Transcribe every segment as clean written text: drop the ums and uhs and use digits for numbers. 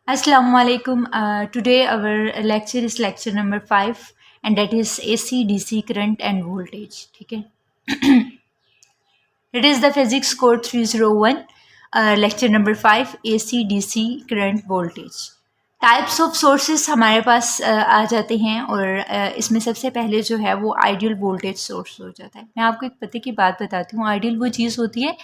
Assalamu alaikum. Today our lecture is lecture number 5 and that is AC, DC current and voltage. ठीक है. It is the physics code 301, lecture number 5 AC, DC current voltage. Types of sources हमारे पास आ जाते हैं और इसमें सबसे पहले जो है वो आइडियल वोल्टेज सोर्स हो जाता है. मैं आपको एक पते की बात बताती हूँ. आइडियल वो चीज़ होती है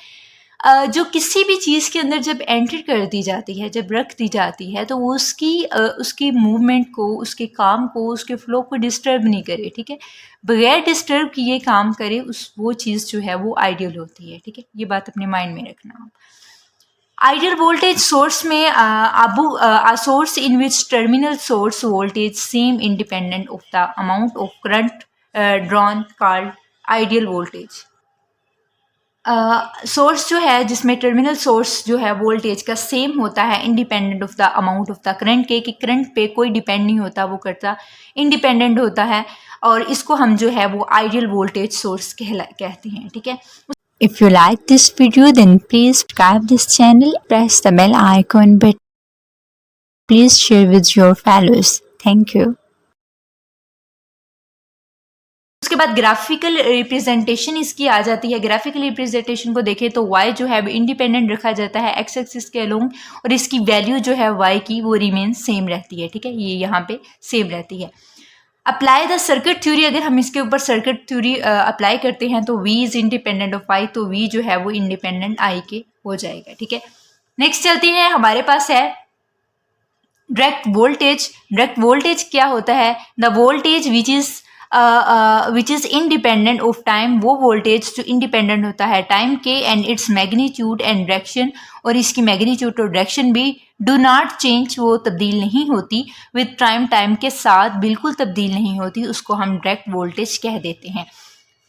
जो किसी भी चीज़ के अंदर जब एंटर कर दी जाती है, जब रख दी जाती है, तो वो उसकी मूवमेंट को, उसके काम को, उसके फ्लो को डिस्टर्ब नहीं करे. ठीक है, बगैर डिस्टर्ब किए काम करे, वो चीज़ जो है वो आइडियल होती है. ठीक है, ये बात अपने माइंड में रखना आप. आइडियल वोल्टेज सोर्स में a source in which terminal source voltage same independent of the amount of current drawn called ideal voltage. Source जो है जिसमें टर्मिनल सोर्स जो है वोल्टेज का सेम होता है independent of the amount of the current के, कि करंट पे कोई डिपेंड नहीं होता, वो करता इंडिपेंडेंट होता है, और इसको हम जो है वो आइडियल वोल्टेज सोर्स कहते हैं. ठीक है. If you like this video, then please subscribe this channel, press the bell icon, but please share with your fellows. Thank you. उसके बाद ग्राफिकल रिप्रेजेंटेशन इसकी आ जाती है. ग्राफिकल रिप्रेजेंटेशन को देखें तो y जो है इंडिपेंडेंट रखा जाता है एक्स एक्सिस के अलोंग, और इसकी वैल्यू जो है y की वो रिमेन सेम रहती है. ठीक है, ये यहाँ पे सेम रहती है. अप्लाई द सर्किट थ्योरी, अगर हम इसके ऊपर सर्किट थ्योरी अप्लाई करते हैं तो v is independent of i, तो v जो है वो इंडिपेंडेंट i के हो जाएगा. ठीक है. नेक्स्ट चलती है, हमारे पास है डायरेक्ट वोल्टेज. डायरेक्ट वोल्टेज क्या होता है? The voltage which is independent of time, वो वोल्टेज जो इंडिपेंडेंट होता है टाइम के, and its magnitude and direction, और इसकी मैग्नीट्यूड और डायरेक्शन भी डू नॉट चेंज, वो तब्दील नहीं होती, विद टाइम के साथ बिल्कुल तब्दील नहीं होती, उसको हम डायरेक्ट वोल्टेज कह देते हैं.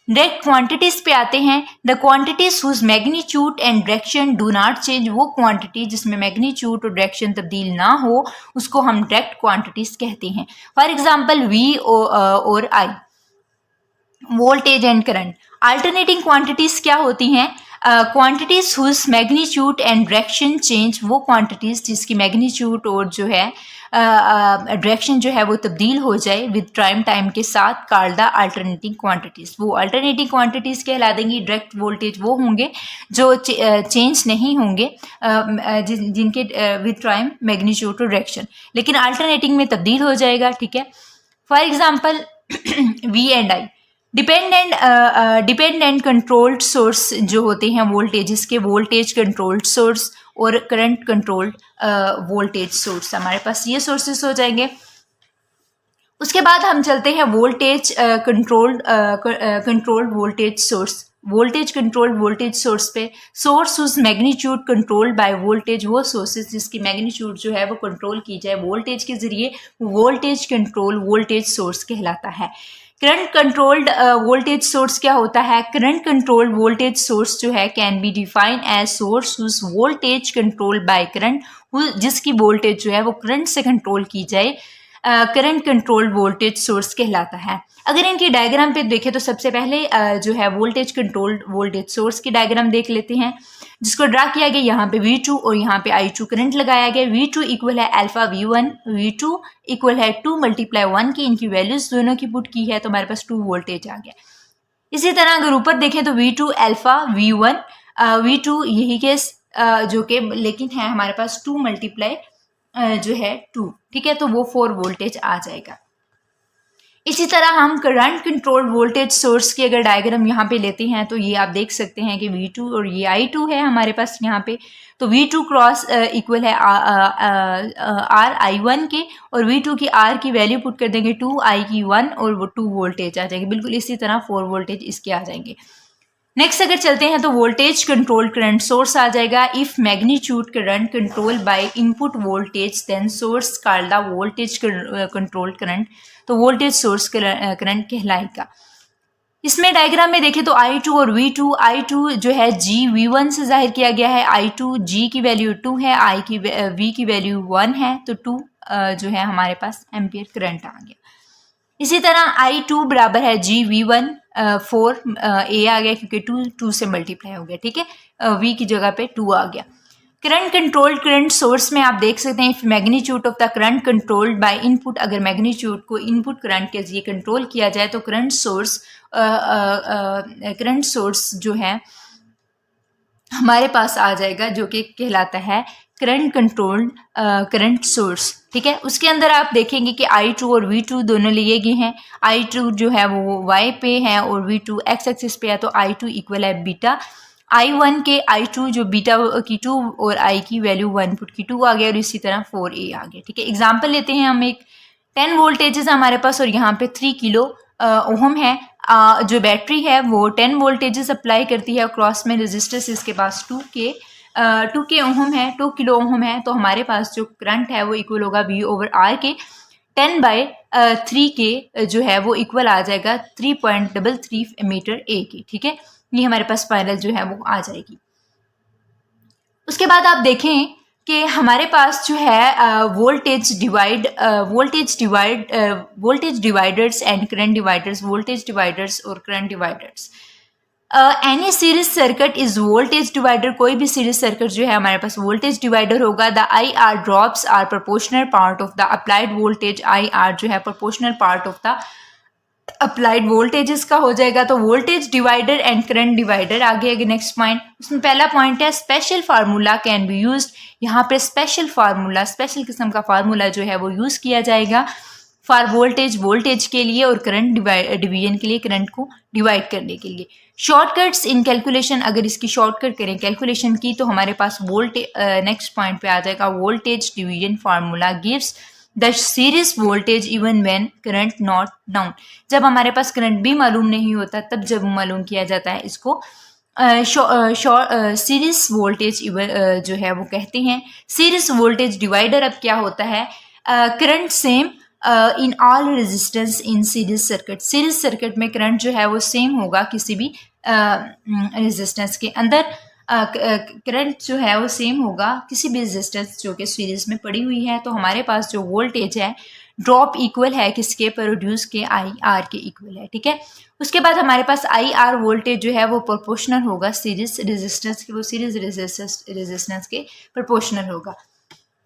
डायरेक्ट क्वांटिटीज पे आते हैं. The quantities whose magnitude and direction do not change, वो क्वांटिटी जिसमें मैग्नीट्यूड और डायरेक्शन तब्दील ना हो उसको हम डायरेक्ट क्वांटिटीज कहते हैं. फॉर एग्जांपल वी और I. Voltage and current. Alternating quantities क्या होती हैं? Quantities whose magnitude and direction change, वो क्वांटिटीज जिसकी मैग्नीट्यूड और जो है डायरेक्शन जो है वो तब्दील हो जाए विद टाइम के साथ, कॉल्ड द अल्टरनेटिंग क्वांटिटीज. वो अल्टरनेटिंग क्वांटिटीज कहला देंगी. डायरेक्ट वोल्टेज वो होंगे जो चेंज नहीं होंगे, जिनके विद टाइम मैग्नीट्यूड और डायरेक्शन, लेकिन अल्टरनेटिंग में तब्दील हो जाएगा. ठीक है. For example V and I. Dependent controlled source जो होते हैं वोल्टेजेस के, वोल्टेज कंट्रोल्ड सोर्स और करंट कंट्रोल्ड वोल्टेज सोर्स, हमारे पास ये सोर्सेस हो जाएंगे. उसके बाद हम चलते हैं voltage controlled voltage source. Voltage controlled voltage source पे, सोर्स उस मैग्नीट्यूड कंट्रोल्ड बाय वोल्टेज, वो सोर्सेज जिसकी मैग्नीट्यूड जो है वो कंट्रोल की जाए वोल्टेज के जरिए, वोल्टेज कंट्रोल वोल्टेज सोर्स कहलाता है. करंट कंट्रोल्ड वोल्टेज सोर्स क्या होता है? करंट कंट्रोल्ड वोल्टेज सोर्स जो है can be define as source whose voltage controlled by current, जिसकी वोल्टेज जो है वो करंट से कंट्रोल की जाए, करंट कंट्रोल्ड वोल्टेज सोर्स कहलाता है. अगर इनकी डायग्राम पे देखें तो सबसे पहले जो है वोल्टेज कंट्रोल्ड वोल्टेज सोर्स की डायग्राम देख लेते हैं, जिसको ड्रा किया गया यहाँ पे V2 और यहाँ पे I2 करंट लगाया गया. V2 इक्वल है अल्फा V1, V2 इक्वल है 2 × 1 की, इनकी वैल्यूज दोनों की पुट की है तो हमारे पास 2 वोल्टेज आ गया. इसी तरह अगर ऊपर देखें तो V2 अल्फा V1, V2 यही केस जो कि लेकिन है हमारे पास 2 × जो है 2. ठीक है, तो वो 4 वोल्टेज आ जाएगा. इसी तरह हम करंट कंट्रोल्ड वोल्टेज सोर्स की अगर डायग्राम यहाँ पे लेते हैं तो ये आप देख सकते हैं कि V2 और ये I2 है हमारे पास यहाँ पे, तो V2 क्रॉस इक्वल है R I1 के, और V2 की R की वैल्यू पुट कर देंगे 2, I की 1, और वो 2 वोल्टेज आ जाएंगे. बिल्कुल इसी तरह 4 वोल्टेज इसके आ जाएंगे. नेक्स्ट अगर चलते हैं तो वोल्टेज कंट्रोल करंट सोर्स आ जाएगा. If magnitude current control by input voltage then source called the voltage control current, तो वोल्टेज सोर्स करंट कहलाएगा. इसमें डायग्राम में देखें तो I2 और V2, I2 जो है G V1 से जाहिर किया गया है, I2 G की वैल्यू 2 है, V की वैल्यू 1 है, तो 2 जो है हमारे पास एम्पियर करंट आ गया. इसी तरह I2 बराबर है G V1 4 A आ गया क्योंकि 2 से मल्टीप्लाई हो गया. ठीक है, V की जगह पे 2 आ गया. करंट कंट्रोल्ड करंट सोर्स में आप देख सकते हैं, if magnitude of the current controlled by input, अगर मैग्नीट्यूड को इनपुट करंट के जरिए कंट्रोल किया जाए तो करंट सोर्स जो है हमारे पास आ जाएगा, जो कि कहलाता है करंट कंट्रोल्ड करंट सोर्स। ठीक है, उसके अंदर आप देखेंगे कि I2 और V2 दोनों लिए गए हैं। I2 जो है वो y पे है और V2 x एक्सिस पे है, तो I2 इक्वल है बीटा I1 के I2 जो बीटा की 2 और I की वैल्यू 1 पुट की 2 आ गया और इसी तरह 4a आ गया। ठीक है, एग्जाम्पल लेते हैं हम, एक 10 वोल्टेजेस हमारे पास और यहाँ पे 3 किलो ओहम है। जो बैटरी है वो 10 वोल्टेजेस अप्लाई करती है, क्रॉस में रेजिस्टेंस इसके पास 2 के ओहम है, 2 किलो ओहम है, तो हमारे पास जो करंट है वो इक्वल होगा V/R के 10/3 के जो है वो इक्वल आ जाएगा 3.33 मीटर ए की। ठीक है, ये हमारे पास फाइनल जो है वो आ जाएगी। उसके बाद आप देखें कि हमारे पास जो है voltage dividers and current dividers, voltage dividers और current dividers. Any series circuit is voltage divider, कोई भी सीरीज सर्किट जो है हमारे पास वोल्टेज डिवाइडर होगा। The IR drops are proportional part of the applied voltage, IR जो है proportional part of the applied voltages का हो जाएगा। तो voltage divider and current divider आगे नेक्स्ट पॉइंट, उसमें पहला पॉइंट है special formula can be used. यहाँ पे स्पेशल फार्मूला, स्पेशल किस्म का फार्मूला जो है वो यूज़ किया जाएगा फॉर वोल्टेज के लिए और करंट डिवीजन के लिए, करंट को डिवाइड करने के लिए। शॉर्टकट्स इन कैलकुलेशन, अगर इसकी शॉर्टकट करें कैलकुलेशन की तो हमारे पास नेक्स्ट पॉइंट पे आ जाएगा voltage division formula gives the series voltage even when current not noun. जब हमारे पास करंट भी मालूम नहीं होता तब जब मालूम किया जाता है इसको सीरीज वोल्टेज जो है वो कहते हैं। सीरीज वोल्टेज डिवाइडर अब क्या होता है, current same in all resistance in series circuit. Series circuit में करंट जो है वो सेम होगा किसी भी रेजिस्टेंस के अंदर, करंट जो है वो सेम होगा किसी भी रेजिस्टेंस जो कि सीरीज में पड़ी हुई है। तो हमारे पास जो वोल्टेज है ड्रॉप इक्वल है किसके, प्रोड्यूस के IR के इक्वल है। ठीक है, उसके बाद हमारे पास IR वोल्टेज जो है वो प्रोपोर्शनल होगा सीरीज रेजिस्टेंस के, वो सीरीज रेजिस्टेंस के प्रोपोर्शनल होगा।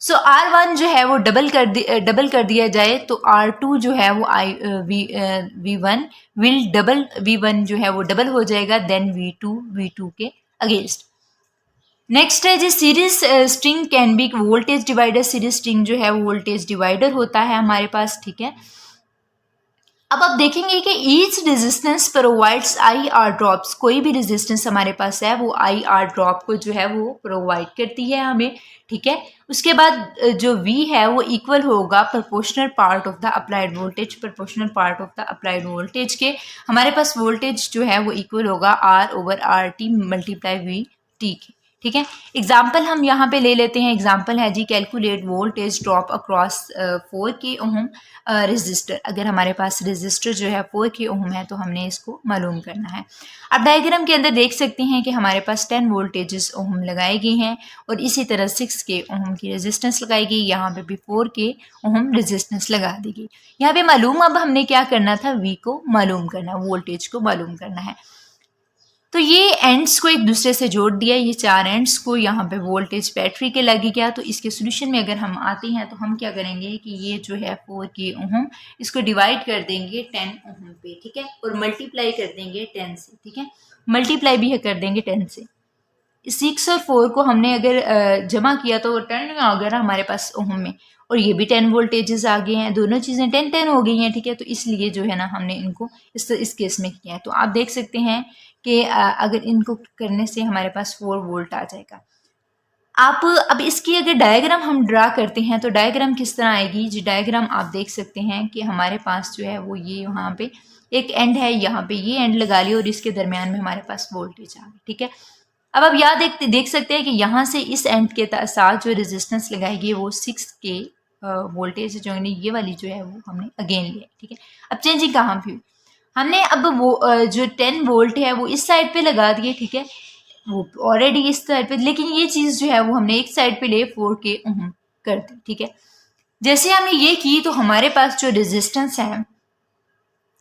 सो R1 जो है वो डबल कर दिया जाए तो R2 जो है वो V1 जो है वो डबल हो जाएगा, देन V2 के अगेंस्ट। नेक्स्ट है जी series string can be voltage divider. Series string जो है वो वोल्टेज डिवाइडर होता है हमारे पास। ठीक है, अब आप देखेंगे कि each resistance provides IR drops, कोई भी रेजिस्टेंस हमारे पास है वो IR ड्रॉप को जो है वो प्रोवाइड करती है हमें। ठीक है, उसके बाद जो V है वो इक्वल होगा proportional part of the applied voltage, proportional part of the applied voltage के। हमारे पास वोल्टेज जो है वो इक्वल होगा R/RT मल्टीप्लाई VT के। ठीक है, एग्जाम्पल हम यहाँ पे ले लेते हैं। एग्जाम्पल है जी calculate voltage drop across 4K ohm resistor. अगर हमारे पास रेजिस्टर जो है 4K ओम है तो हमने इसको मालूम करना है। अब डायग्राम के अंदर देख सकते हैं कि हमारे पास 10 वोल्टेजेस ओम लगाए गए हैं और इसी तरह 6K ओम की रेजिस्टेंस लगाई गई, यहाँ पे भी 4K ओम रेजिस्टेंस लगा दी गई। यहाँ पे मालूम अब हमने क्या करना था, V को मालूम करना, वोल्टेज को मालूम करना है। तो ये एंड्स को एक दूसरे से जोड़ दिया, ये 4 एंड्स को, यहाँ पे वोल्टेज बैटरी के लगी गया। तो इसके सोल्यूशन में अगर हम आते हैं तो हम क्या करेंगे कि ये जो है 4K ओम इसको डिवाइड कर देंगे 10 ओम पे। ठीक है, और मल्टीप्लाई कर देंगे 10 से। ठीक है, मल्टीप्लाई भी कर देंगे 10 से। 6 और 4 को हमने अगर जमा किया तो 10 आ गया हमारे पास ओम में, और ये भी 10 वोल्टेजेस आ गए हैं, दोनों चीज़ें 10 हो गई हैं। ठीक है, तो इसलिए जो है ना हमने इनको इस केस में किया है। तो आप देख सकते हैं कि अगर इनको करने से हमारे पास 4 वोल्ट आ जाएगा। आप अब इसकी अगर डायग्राम हम ड्रा करते हैं तो डायग्राम किस तरह आएगी जी, डायग्राम आप देख सकते हैं कि हमारे पास जो है वो ये यहाँ पे एक एंड है, यहाँ पे ये एंड लगा लिया और इसके दरमियान में हमारे पास वोल्टेज आ गई। ठीक है, अब आप यहाँ देख सकते हैं कि यहाँ से इस एंड के साथ जो रेजिस्टेंस लगाएगी वो 6K वोल्टेज जो ये वाली जो है वो हमने अगेन लिया। ठीक है, अब चेंजिंग कहाँ पे, हमने अब वो जो 10 वोल्ट है वो इस साइड पे लगा दिए। ठीक है, वो ऑलरेडी इस साइड पे, लेकिन ये चीज़ जो है वो हमने एक साइड पे ले 4K ओम कर दी। ठीक है, जैसे हमने ये की तो हमारे पास जो रेजिस्टेंस है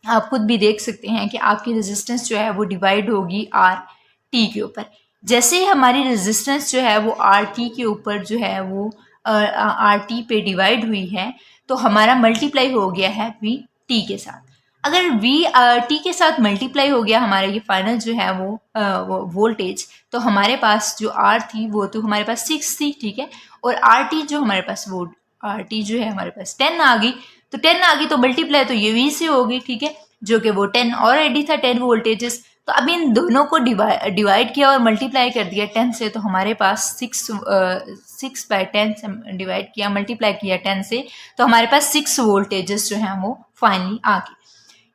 आप खुद भी देख सकते हैं कि आपकी रेजिस्टेंस जो है वो डिवाइड होगी RT के ऊपर। जैसे ही हमारी रेजिस्टेंस जो है वो आर टी के ऊपर जो है वो आर टी पे डिवाइड हुई है, तो हमारा मल्टीप्लाई हो गया है वी टी के साथ। अगर वी टी के साथ मल्टीप्लाई हो गया हमारा ये फाइनल जो है वो वोल्टेज, तो हमारे पास जो आर थी वो तो हमारे पास 6 थी, ठीक है, और आर टी जो हमारे पास वो आर टी जो है हमारे पास 10 आ गई। तो 10 आ गई तो मल्टीप्लाई तो ये वी से होगी, ठीक है, जो कि वो 10 ऑलरेडी था, 10 वोल्टेजेस। तो अब इन दोनों को डिवाइड किया और मल्टीप्लाई कर दिया 10 से, तो हमारे पास 6 बाई 10 से डिवाइड किया, मल्टीप्लाई किया 10 से, तो हमारे पास 6 वोल्टेजेस जो हैं वो फाइनली आ गए।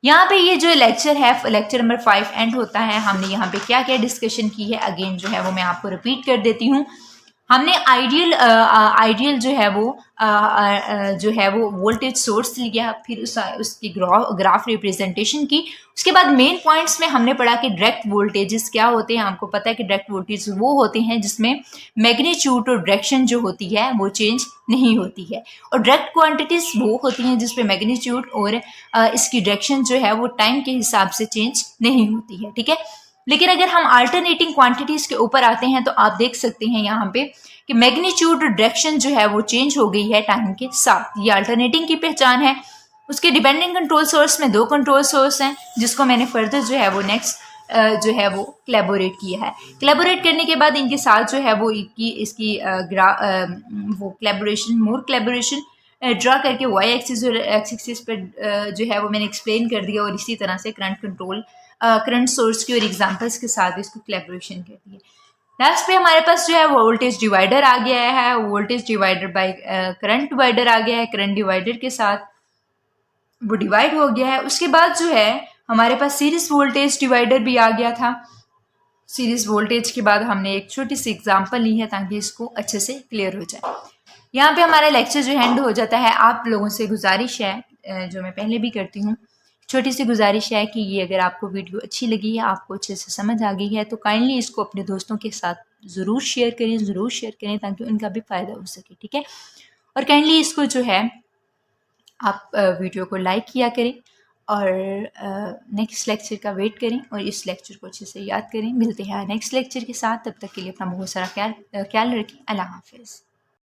यहाँ पे ये जो लेक्चर है, लेक्चर नंबर 5 एंड होता है। हमने यहाँ पे क्या क्या डिस्कशन की है अगेन जो है वो मैं आपको रिपीट कर देती हूँ। हमने आइडियल जो है वो वोल्टेज सोर्स लिया, फिर उसकी ग्राफ रिप्रेजेंटेशन की। उसके बाद मेन पॉइंट्स में हमने पढ़ा कि डायरेक्ट वोल्टेजेस क्या होते हैं। आपको पता है कि डायरेक्ट वोल्टेज वो होते हैं जिसमें मैग्नीट्यूड और डायरेक्शन जो होती है वो चेंज नहीं होती है, और डायरेक्ट क्वांटिटीज वो होती हैं जिसपे मैग्नीट्यूड और इसकी डायरेक्शन जो है वो टाइम के हिसाब से चेंज नहीं होती है, ठीक है। लेकिन अगर हम अल्टरनेटिंग क्वांटिटीज के ऊपर आते हैं तो आप देख सकते हैं यहाँ पे कि मैग्नीट्यूड डायरेक्शन जो है वो चेंज हो गई है टाइम के साथ। ये अल्टरनेटिंग की पहचान है। उसके डिपेंडेंट कंट्रोल सोर्स में 2 कंट्रोल सोर्स हैं, जिसको मैंने फर्दर जो है वो नेक्स्ट जो है वो कोलैबोरेट किया है। कोलैबोरेट करने के बाद इनके साथ जो है वो इसकी वो कोलैबोरेशन ड्रा करके वाई एक्सिस और एक्स एक्सिस पर जो है वो मैंने एक्सप्लेन कर दिया, और इसी तरह से करंट सोर्स की और एग्जांपल्स के साथ इसको कोलैबोरेशन कर दिया। लास्ट पे हमारे पास जो है वो वोल्टेज डिवाइडर आ गया है, voltage divider by current divider आ गया है, करंट डिवाइडर के साथ वो डिवाइड हो गया है। उसके बाद जो है हमारे पास सीरीज वोल्टेज डिवाइडर भी आ गया था। सीरीज वोल्टेज के बाद हमने एक छोटी सी एग्जांपल ली है ताकि इसको अच्छे से क्लियर हो जाए। यहाँ पे हमारा लेक्चर जो एंड हो जाता है। आप लोगों से गुजारिश है, जो मैं पहले भी करती हूँ, छोटी सी गुजारिश है कि ये अगर आपको वीडियो अच्छी लगी है, आपको अच्छे से समझ आ गई है, तो काइंडली इसको अपने दोस्तों के साथ ज़रूर शेयर करें ताकि उनका भी फ़ायदा हो सके, ठीक है। और काइंडली इसको जो है आप वीडियो को लाइक किया करें और नेक्स्ट लेक्चर का वेट करें और इस लेक्चर को अच्छे से याद करें। मिलते हैं नेक्स्ट लेक्चर के साथ, तब तक के लिए अपना बहुत सारा ख्याल रखें। अल्लाह हाफिज़।